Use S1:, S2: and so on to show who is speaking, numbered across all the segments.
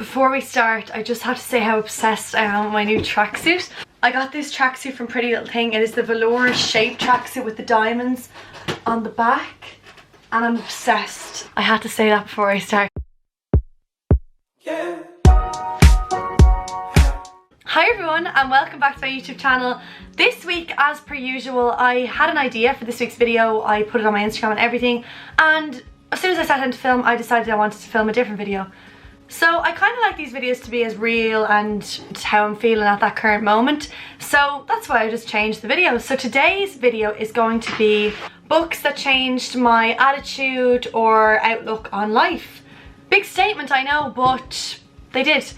S1: Before we start, I just have to say how obsessed I am with my new tracksuit. I got this tracksuit from Pretty Little Thing. It is the velour shaped tracksuit with the diamonds on the back, and I'm obsessed. I had to say that before I start.
S2: Yeah.
S1: Hi everyone and welcome back to my YouTube channel. This week, as per usual, I had an idea for this week's video. I put it on my Instagram and everything, and as soon as I sat down to film, I decided I wanted to film a different video. So I kind of like these videos to be as real and how I'm feeling at that current moment. So that's why I just changed the video. So today's video is going to be books that changed my attitude or outlook on life. Big statement, I know, but they did.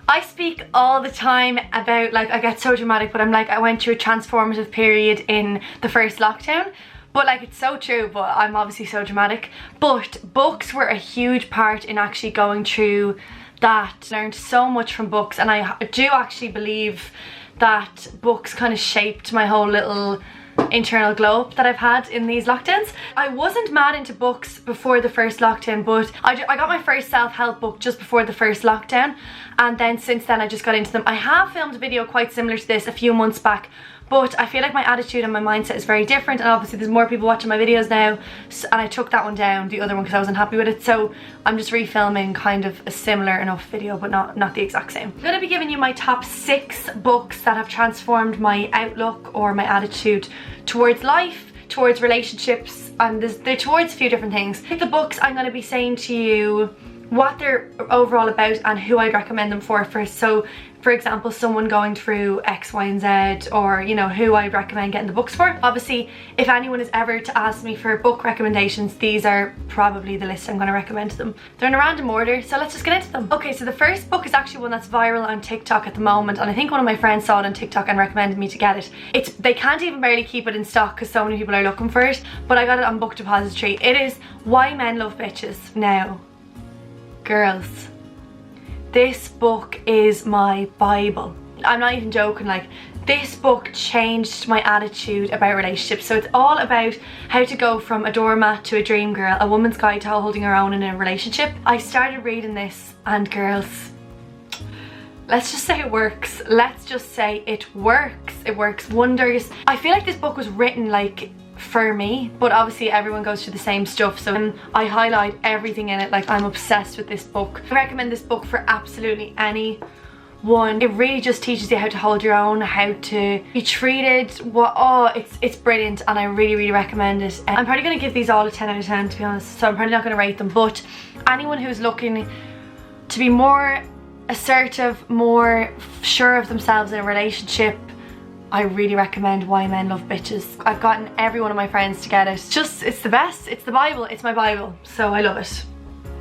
S1: I speak all the time about, like, I get so dramatic, but I'm like, I went through a transformative period in the first lockdown. But like, it's so true, but I'm obviously so dramatic. But books were a huge part in actually going through that. I learned so much from books, and I do actually believe that books kind of shaped my whole little internal globe that I've had in these lockdowns. I wasn't mad into books before the first lockdown, but I got my first self-help book just before the first lockdown, and then since then I just got into them. I have filmed a video quite similar to this a few months back, but I feel like my attitude and my mindset is very different, and obviously there's more people watching my videos now, and I took that one down, the other one, because I wasn't happy with it, so I'm just refilming kind of a similar enough video, but not the exact same. I'm going to be giving you my top 6 books that have transformed my outlook or my attitude towards life, towards relationships, and they're towards a few different things. The books, I'm going to be saying to you what they're overall about and who I'd recommend them for first. So for example, someone going through X, Y and Z, or you know, who I'd recommend getting the books for. Obviously, if anyone is ever to ask me for book recommendations, these are probably the list I'm going to recommend to them. They're in a random order, so let's just get into them. Okay, so the first book is actually one that's viral on TikTok at the moment, and I think one of my friends saw it on TikTok and recommended me to get it. They can't even barely keep it in stock because so many people are looking for it, but I got it on Book Depository. It is Why Men Love Bitches. Now, girls, this book is my Bible. I'm not even joking, like, this book changed my attitude about relationships. So it's all about how to go from a doormat to a dream girl, a woman's guide to holding her own in a relationship. I started reading this, and girls, let's just say it works. Let's just say it works. It works wonders. I feel like this book was written like for me, but obviously everyone goes through the same stuff, so I highlight everything in it. Like, I'm obsessed with this book. I recommend this book for absolutely anyone. It really just teaches you how to hold your own, how to be treated. It's brilliant, and I really recommend it. I'm probably going to give these all a 10 out of 10, to be honest, so I'm probably not going to rate them, but anyone who's looking to be more assertive, more sure of themselves in a relationship, I really recommend Why Men Love Bitches. I've gotten every one of my friends to get it. It's the best. It's the Bible. It's my Bible. So I love it.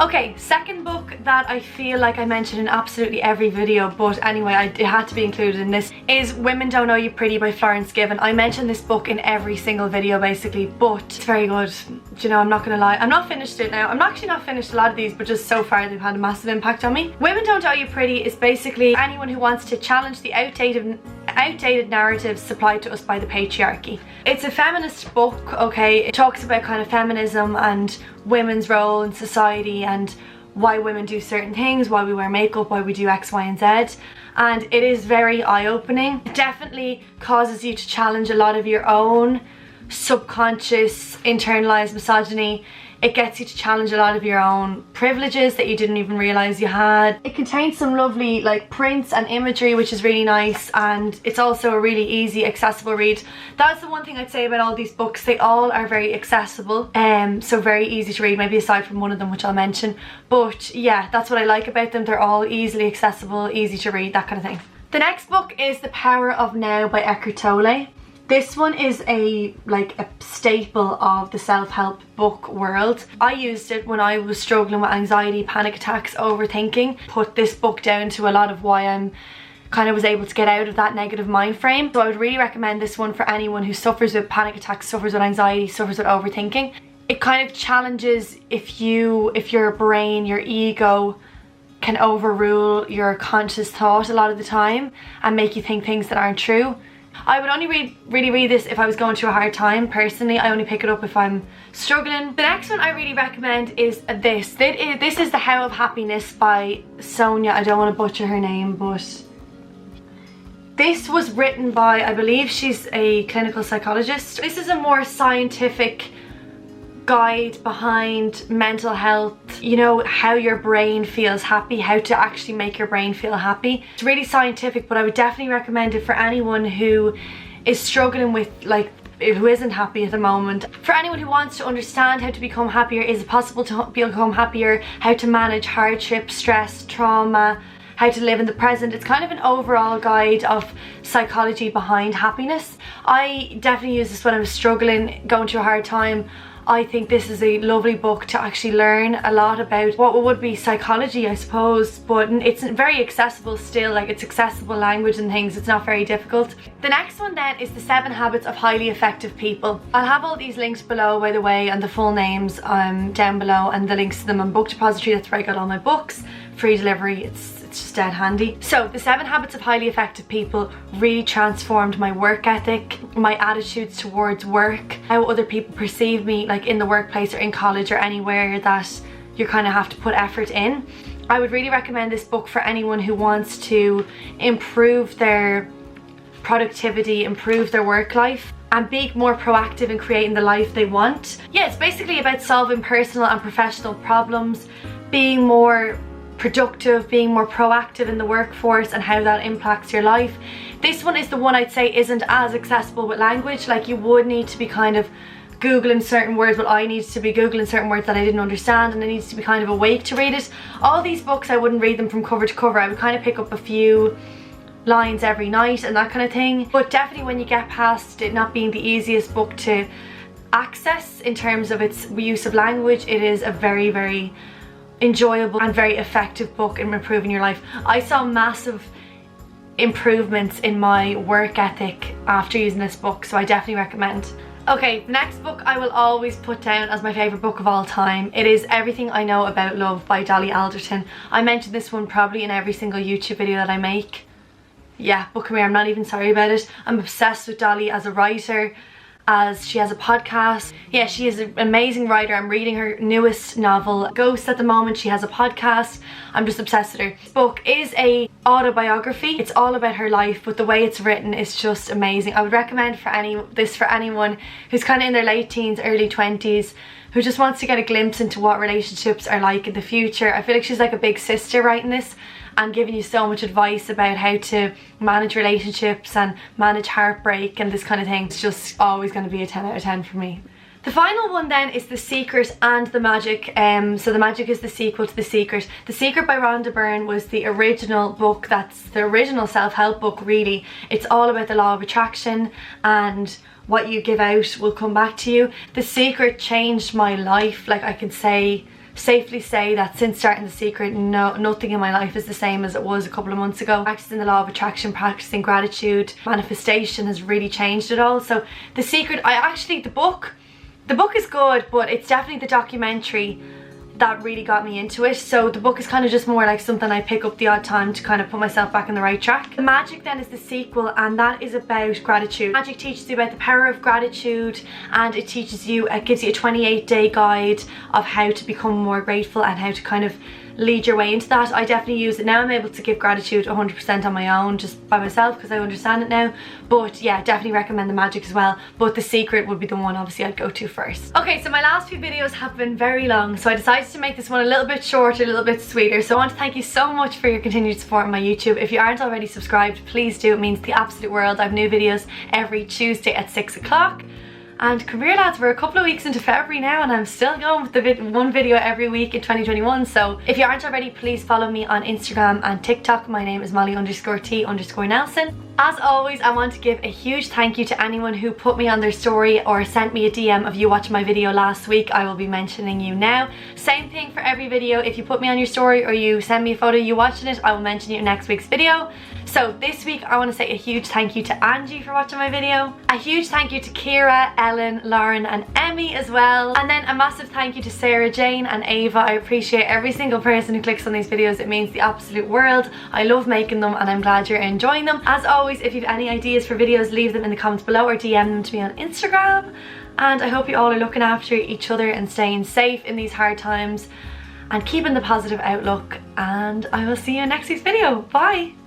S1: Okay, second book that I feel like I mentioned in absolutely every video, but anyway, it had to be included in this, is Women Don't Know You Pretty by Florence Given. I mention this book in every single video basically, but it's very good. Do you know, I'm not gonna lie, I'm not finished it now. I'm actually not finished a lot of these, but just so far they've had a massive impact on me. Women Don't Know You Pretty is basically anyone who wants to challenge the outdated narratives supplied to us by the patriarchy. It's a feminist book, okay? It talks about kind of feminism and women's role in society and why women do certain things, why we wear makeup, why we do X, Y and Z, and it is very eye-opening. It definitely causes you to challenge a lot of your own subconscious internalized misogyny. It gets you to challenge a lot of your own privileges that you didn't even realize you had. It contains some lovely like prints and imagery, which is really nice, and it's also a really easy, accessible read. That's the one thing I'd say about all these books. They all are very accessible, so very easy to read, maybe aside from one of them which I'll mention. But yeah, that's what I like about them. They're all easily accessible, easy to read, that kind of thing. The next book is The Power of Now by Eckhart Tolle. This one is a staple of the self-help book world. I used it when I was struggling with anxiety, panic attacks, overthinking. Put this book down to a lot of why I'm kind of was able to get out of that negative mind frame. So I would really recommend this one for anyone who suffers with panic attacks, suffers with anxiety, suffers with overthinking. It kind of challenges if your brain, your ego can overrule your conscious thought a lot of the time and make you think things that aren't true. I would only really read this if I was going through a hard time. Personally, I only pick it up if I'm struggling. The next one I really recommend is this. This is The How of Happiness by Sonia. I don't want to butcher her name, but this was written by, I believe she's a clinical psychologist. This is a more scientific guide behind mental health, you know, how your brain feels happy, how to actually make your brain feel happy. It's really scientific, but I would definitely recommend it for anyone who is struggling with, like, who isn't happy at the moment. For anyone who wants to understand how to become happier, is it possible to become happier, how to manage hardship, stress, trauma, how to live in the present. It's kind of an overall guide of psychology behind happiness. I definitely use this when I was struggling, going through a hard time. I think this is a lovely book to actually learn a lot about what would be psychology, I suppose, but it's very accessible still. Like, it's accessible language and things, it's not very difficult. The next one then is The 7 Habits of Highly Effective People. I'll have all these links below, by the way, and the full names down below, and the links to them on Book Depository. That's where I got all my books. Free delivery, it's just dead handy. So The 7 Habits of Highly Effective People really transformed my work ethic, my attitudes towards work, how other people perceive me, like in the workplace or in college or anywhere that you kind of have to put effort in. I would really recommend this book for anyone who wants to improve their productivity, improve their work life, and be more proactive in creating the life they want. Yeah, it's basically about solving personal and professional problems, being more productive, being more proactive in the workforce, and how that impacts your life. This one is the one I'd say isn't as accessible with language. Like, you would need to be kind of googling certain words, but I needed to be googling certain words that I didn't understand, and I needed to be kind of awake to read it. All these books, I wouldn't read them from cover to cover. I would kind of pick up a few lines every night and that kind of thing. But definitely when you get past it not being the easiest book to access in terms of its use of language, it is a very, very enjoyable and very effective book in improving your life. I saw massive improvements in my work ethic after using this book, so I definitely recommend. Okay, the next book I will always put down as my favourite book of all time. It is Everything I Know About Love by Dolly Alderton. I mention this one probably in every single YouTube video that I make. Yeah, but come here, I'm not even sorry about it. I'm obsessed with Dolly as a writer, as she has a podcast. Yeah, she is an amazing writer. I'm reading her newest novel, Ghost, at the moment. She has a podcast. I'm just obsessed with her. This book is a autobiography. It's all about her life, but the way it's written is just amazing. I would recommend this for anyone who's kind of in their late teens, early 20s, who just wants to get a glimpse into what relationships are like in the future. I feel like she's like a big sister writing this and giving you so much advice about how to manage relationships and manage heartbreak and this kind of thing. It's just always going to be a 10 out of 10 for me. The final one then is The Secret and The Magic. So The Magic is the sequel to The Secret. The Secret by Rhonda Byrne was the original book. That's the original self-help book, really. It's all about the law of attraction, and what you give out will come back to you. The Secret changed my life. Like, I can safely say that since starting The Secret, nothing in my life is the same as it was a couple of months ago. Practicing the law of attraction, practicing gratitude, manifestation has really changed it all. So The Secret, the book is good, but it's definitely the documentary that really got me into it. So the book is kind of just more like something I pick up the odd time to kind of put myself back on the right track. The Magic then is the sequel, and that is about gratitude. Magic teaches you about the power of gratitude, and it gives you a 28-day guide of how to become more grateful and how to kind of lead your way into that. I definitely use it now. I'm able to give gratitude 100% on my own, just by myself, because I understand it now. But yeah, definitely recommend The Magic as well, but The Secret would be the one obviously I'd go to first. Okay, so my last few videos have been very long, so I decided to make this one a little bit shorter, a little bit sweeter. So I want to thank you so much for your continued support on my YouTube. If you aren't already subscribed, please do. It means the absolute world. I have new videos every Tuesday at 6 o'clock. And come here, lads, we're a couple of weeks into February now, and I'm still going with the one video every week in 2021. So if you aren't already, please follow me on Instagram and TikTok. My name is Molly_T_Nelson. As always, I want to give a huge thank you to anyone who put me on their story or sent me a DM of you watching my video last week. I will be mentioning you now. Same thing for every video. If you put me on your story or you send me a photo you watching it, I will mention you in next week's video. So this week I want to say a huge thank you to Angie for watching my video. A huge thank you to Kira, Ellen, Lauren and Emmy as well. And then a massive thank you to Sarah Jane and Ava. I appreciate every single person who clicks on these videos. It means the absolute world. I love making them and I'm glad you're enjoying them. As always, always, if you have any ideas for videos, leave them in the comments below or DM them to me on Instagram. And I hope you all are looking after each other and staying safe in these hard times and keeping the positive outlook. And I will see you in next week's video. Bye!